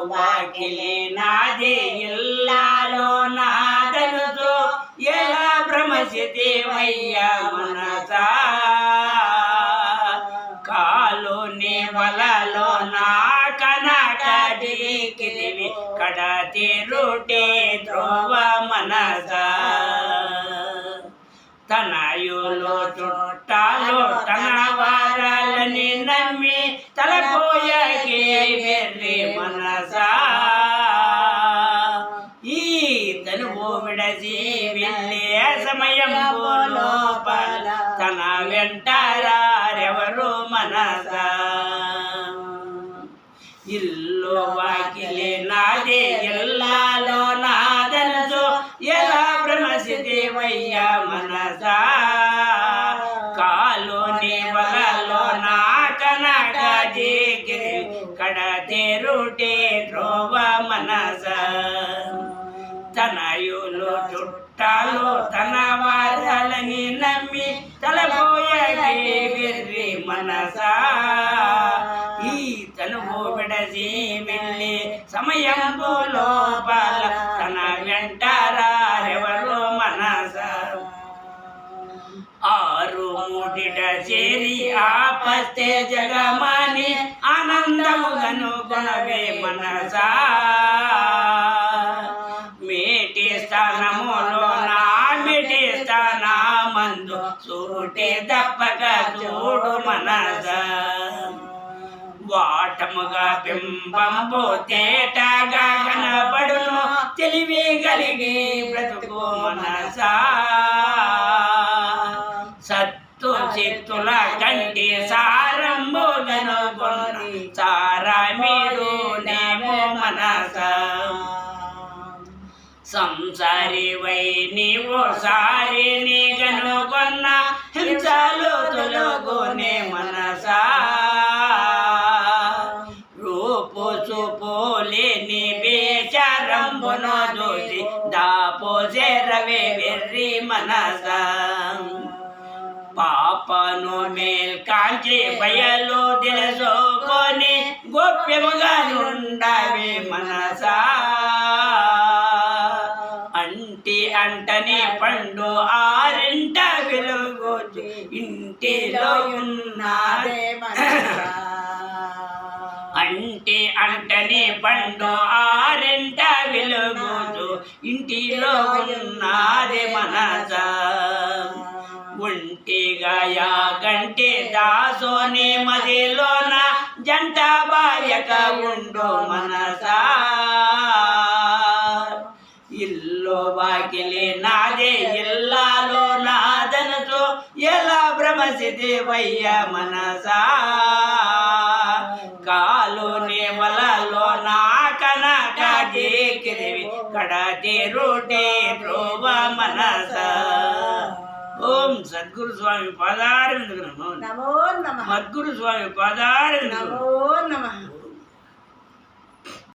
వాకిలి నాదే ఇల్లాలో నాదనుతో ఎలా భ్రమసిదేవయ్యా మనసా కాలోని వలలో నా కనకడికిదివి కడతి రూటే ధ్రువ మనసా తనయులు చుట్టాలు తన వారాలని నమ్మి తలపోయకే వెర్రి మనసా ఈ తనువు విడసి వెళ్ళే సమయం లోపల తన వెంటారెవరు మనసా ఇల్లు వాకిలి నాదే ఇల్లాలో నాదనుతో ఎలా భ్రమసిదేవయ్యా మనసా కాలోని వలలో నా కనకడికిదివి కడతి రూటే ధ్రువ మనసా తనయులు చుట్టాలు తన వారాలని నమ్మి తలపోయే వెర్రి మనసా ఈ తనువు విడసి వెళ్ళి సమయం లోపల తన వెంటారెవరు మనసా ఆరు మూడిట చేరి ఆపస్తే జగమాని ఆనందముగను కొనవే మనసా మేటి స్థానములో నా మేటి స్థానమందు సూటే తప్పక చూడు మనసా వాటముగా బింబంబు తేటగా కనబడును తెలివి కలిగి బ్రతుకు మనసా సత్తు చిత్తుల కంటి సారంబుగను కొన్ని సారా మీరు నేమో మనసా సంసారి వై నీవు సారి నీ గనుగొన్న హింసలు తొలగునే మనసా రూపు చూపు లేని బేచారంబును చూసి దాపోసే రవి వెర్రి మనసా పాపను మేల్కాంచి బయలు తెలుసుకొని గోప్యముగా నుండవి మనసా అంటి అంటని పండు ఆరింట వెలుగు ఇంటిలో ఉన్నదే మనసా అంటి అంటని పండు ఆరింట వెలుగు ఇంటిలో ఉన్నదే మనసా ఒంటిగా యాగంటి దాసోని మదిలోన జంట బాయక ఉండు మనసా ఇల్లు వాకిలి నాదే ఇల్లాలో నాదనుతో ఎలా భ్రమసిదేవయ్యా మనసా కాలోని వలలో నా కనకడికిదివి కడతి రూటే ధ్రువ మనసా ఓం సద్గురు స్వామి పాదారవిందకు నమో నమో నమః. మద్గురు స్వామి పాదారవిందకు నమో నమః.